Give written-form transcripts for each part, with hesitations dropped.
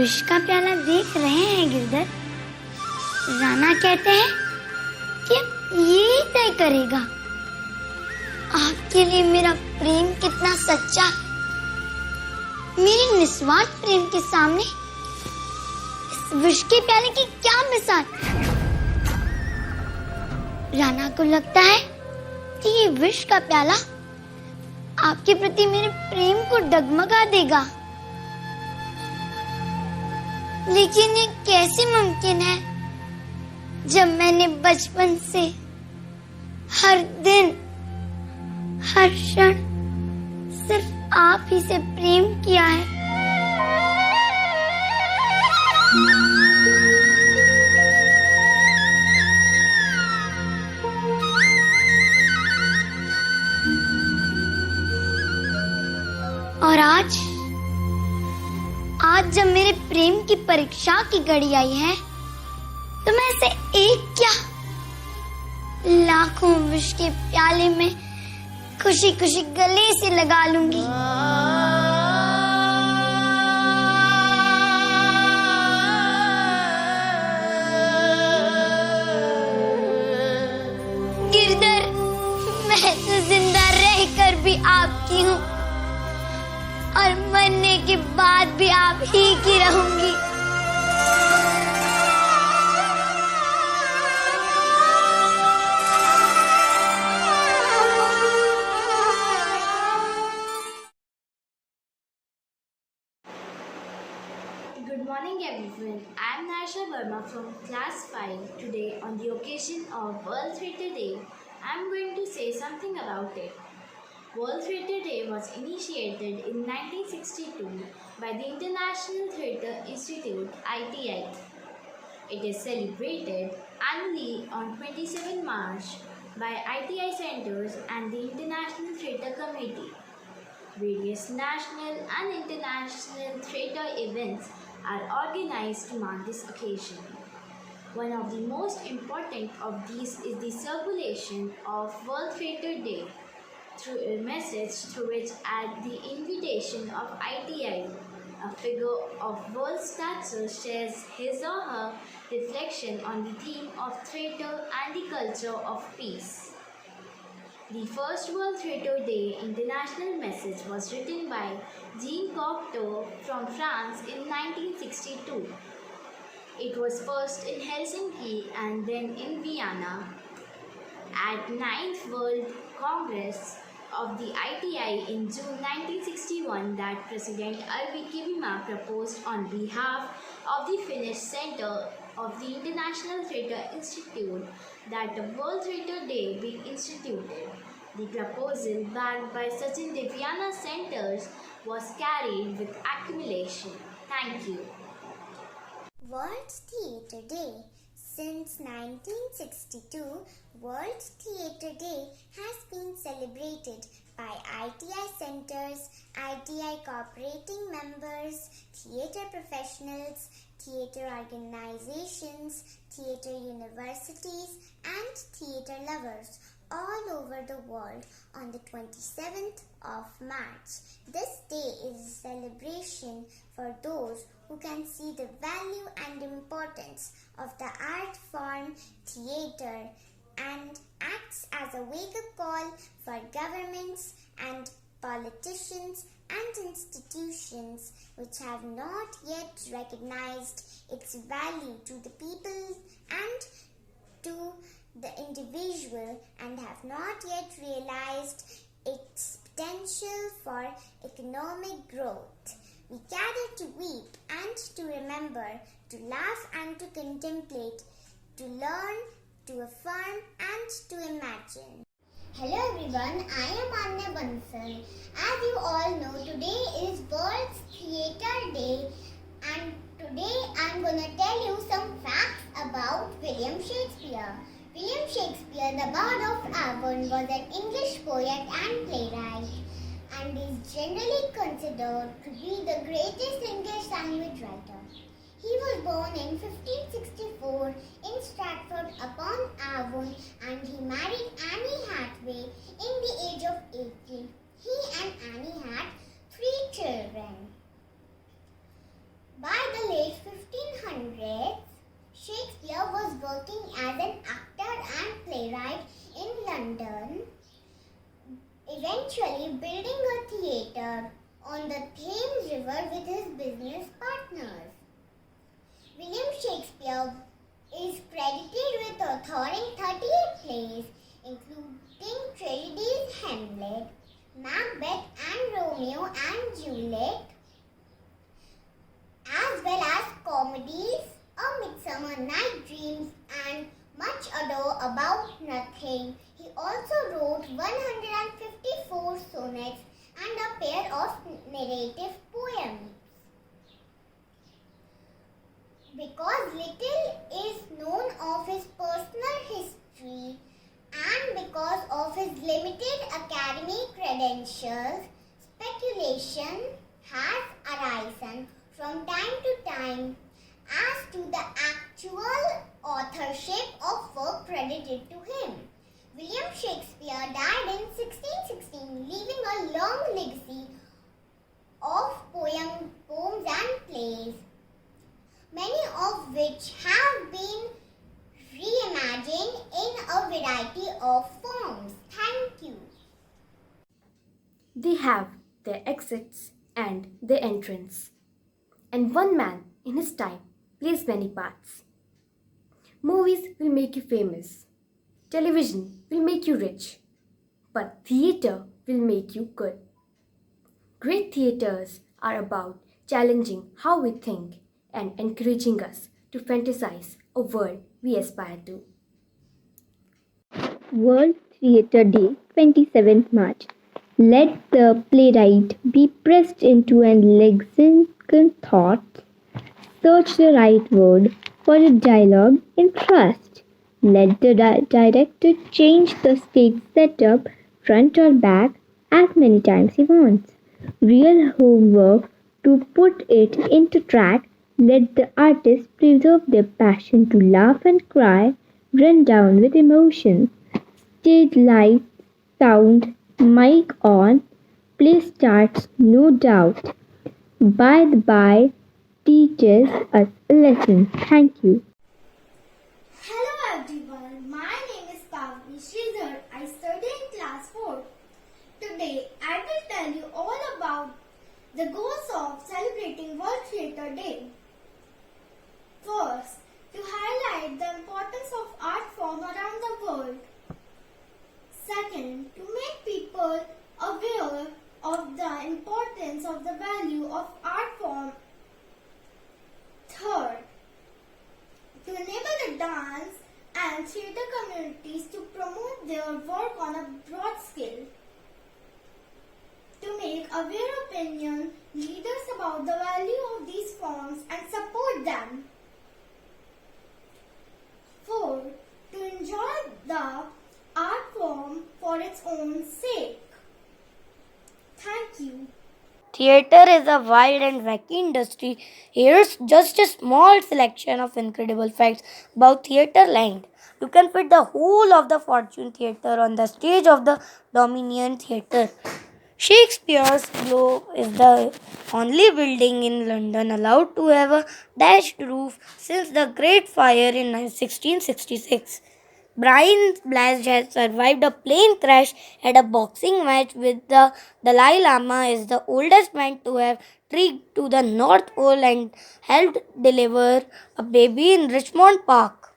विष का प्याला देख रहे हैं गिरधर? राणा कहते हैं कि ये ही तय करेगा आपके लिए मेरा प्रेम कितना सच्चा है। मेरे निस्वार्थ प्रेम के सामने इस विष के प्याले की क्या मिसाल। राणा को लगता है कि ये विष का प्याला आपके प्रति मेरे प्रेम को डगमगा देगा, लेकिन ये कैसे मुमकिन है जब मैंने बचपन से हर दिन हर क्षण सिर्फ आप ही से प्रेम किया है। और आज जब मेरे प्रेम की परीक्षा की घड़ी आई है, तो मैं इसे एक क्या लाखों विष के प्याले में खुशी खुशी गले से लगा लूंगी। गिरधर, मैं तो जिंदा रहकर भी आपकी हूँ और मरने के बाद भी आप ही की रहूंगी। Good morning everyone. I am Naisha Verma from class 5. Today on the occasion of World Theatre Day, I am going to say something about it. World Theatre Day was initiated in 1962 by the International Theatre Institute (ITI). It is celebrated annually on 27 March by ITI centers and the International Theatre Committee. Various national and international theatre events are organized to mark this occasion. One of the most important of these is the circulation of World Theatre Day through a message through which, at the invitation of ITI, a figure of world stature shares his or her reflection on the theme of theatre and the culture of peace. The first World Theatre Day international message was written by Jean Cocteau from France in 1962. It was first in Helsinki and then in Vienna. At 9th World Congress of the ITI in June 1961, that President Arvi Kivima proposed on behalf of the Finnish Center of the International Theatre Institute that a World Theatre Day be instituted. The proposal, backed by Sachin Devyana centers, was carried with acclamation. Thank you. World Theatre Day. Since 1962, World Theatre Day has been celebrated by ITI centers, ITI cooperating members, theatre professionals, theatre organizations, theatre universities, and theatre lovers all over the world on the 27th of March. This day is a celebration for those who can see the value and importance of the art form theatre and acts as a wake-up call for governments and politicians and institutions which have not yet recognized its value to the people and to the individual and have not yet realized its potential for economic growth. We gather to weep and to remember, to laugh and to contemplate, to learn, to affirm and to imagine. Hello everyone, I am Anya Bansal. As you all know, today is World Theatre Day and today I am going to tell you some facts about William Shakespeare. William Shakespeare, the Bard of Avon, was an English poet and playwright and is generally considered to be the greatest English language writer. He was born in 1564 in Stratford-upon-Avon and he married Annie Hathaway in the age of 80. He and Annie had 3 children. By the eventually building a theatre on the Thames River with his business partners. William Shakespeare is credited with authoring 38 plays, including tragedies Hamlet, Macbeth and Romeo and Juliet, as well as comedies A Midsummer Night Dreams and Much Ado About Nothing. He also wrote 154 sonnets and a pair of narrative poems. Because little is known of his personal history and because of his limited academic credentials, speculation has arisen from time to time as to the actual authorship of work credited to him. William Shakespeare died in 1616, leaving a long legacy of poems and plays, many of which have been reimagined in a variety of forms. Thank you. They have their exits and their entrance. And one man in his time plays many parts. Movies will make you famous. Television will make you rich. But theatre will make you good. Great theatres are about challenging how we think and encouraging us to fantasize a world we aspire to. World Theatre Day, 27th March. Let the playwright be pressed into an lexicon thought. Search the right word for a dialogue in trust. Let the director change the stage setup front or back as many times he wants. Real homework to put it into track. Let the artist preserve their passion to laugh and cry, run down with emotion. Stage lights, sound, mic on, play starts, no doubt. By the by, teaches us a lesson. Thank you. Hello everyone, my name is Pavni Sridhar. I study in class 4. Today I will tell you all about the goals of celebrating World Theatre Day. First, to highlight the importance of art form around the world. Second, to make people aware of the importance of the value of art form. Third, to enable the dance and theatre communities to promote their work on a broad scale. To make aware opinion leaders about the value of these forms and support them. Fourth, to enjoy the art form for its own sake. Thank you. Theatre is a wild and wacky industry. Here's just a small selection of incredible facts about theatre land. You can fit the whole of the Fortune Theatre on the stage of the Dominion Theatre. Shakespeare's Globe is the only building in London allowed to have a thatched roof since the Great Fire in 1666. Brian Blast has survived a plane crash at a boxing match with the Dalai Lama is the oldest man to have trekked to the North Pole and helped deliver a baby in Richmond Park.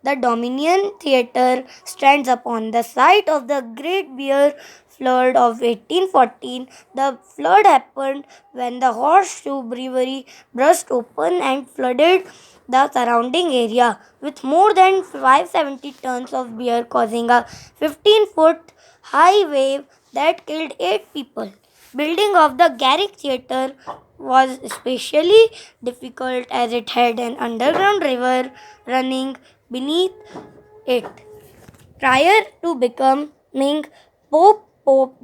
The Dominion Theatre stands upon the site of the Great Bear Flood of 1814. The flood happened when the Horseshoe Brewery burst open and flooded the surrounding area with more than 570 tons of beer, causing a 15-foot high wave that killed 8 people. Building of the Garrick Theatre was especially difficult as it had an underground river running beneath it. Prior to becoming Pope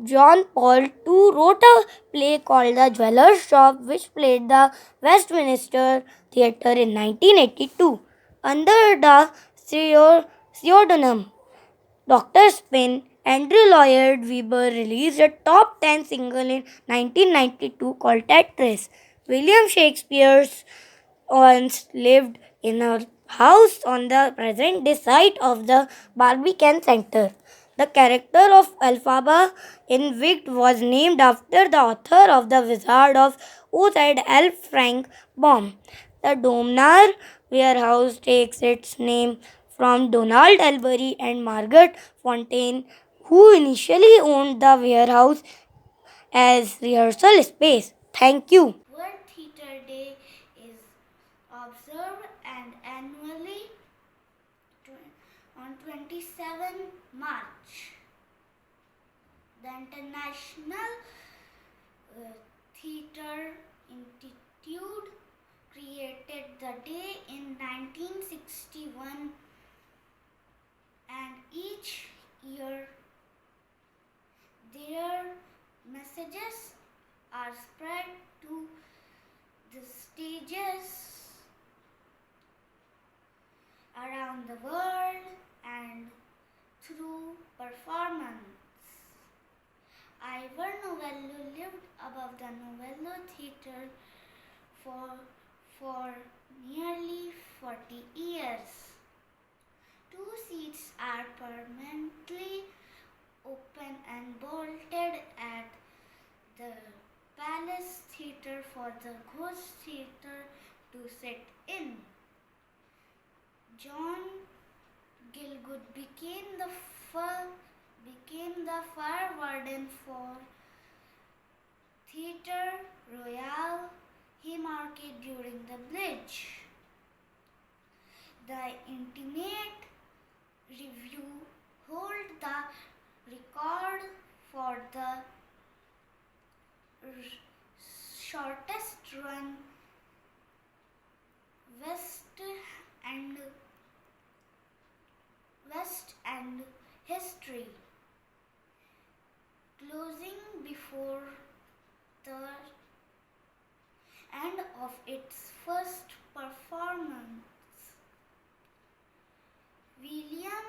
John Paul II wrote a play called The Jeweller's Shop, which played the Westminster Theatre in 1982 under the pseudonym Dr. Spin. Andrew Lloyd Webber released a top 10 single in 1992 called Tetris. William Shakespeare once lived in a house on the present day site of the Barbican Center. The character of Elphaba in Wicked was named after the author of The Wizard of Oz, L. Frank Baum. The Domnar warehouse takes its name from Donald Elbury and Margaret Fontaine, who initially owned the warehouse as rehearsal space. Thank you. World Theatre Day is observed and annually on 27 March. The International Theatre Institute created the day in 1961, and each year their messages are spread to the stages around the world and through performance. Ivor Novello lived above the Novello Theatre for nearly 40 years. 2 seats are permanently open and bolted at the Palace Theatre for the Ghost Theatre to sit in. John Gielgud became the fire warden for Theatre Royal Haymarket during the bridge. The Intimate Review hold the record for the shortest run West End history, closing before the end of its first performance. William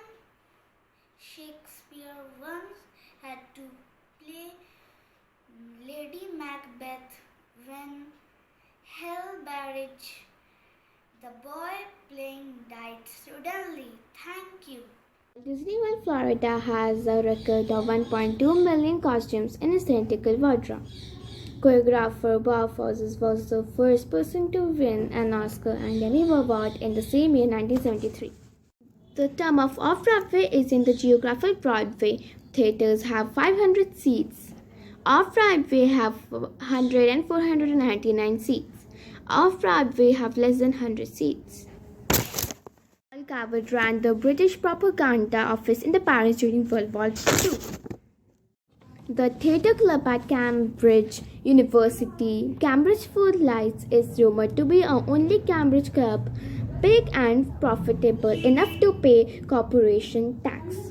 Shakespeare once had to play Lady Macbeth when Hal Barrage, the boy playing, died suddenly. Thank you. Disney World, Florida has a record of 1.2 million costumes in its theatrical wardrobe. Choreographer Bob Fosse was the first person to win an Oscar and Emmy Award in the same year, 1973. The term of off-Broadway is in the geographic Broadway. Theaters have 500 seats. Off-Broadway have 100 and 499 seats. Off-Broadway have less than 100 seats. Paul Coward ran the British propaganda office in Paris during World War II. The Theatre Club at Cambridge University, Cambridge Footlights, is rumored to be the only Cambridge club big and profitable enough to pay corporation tax.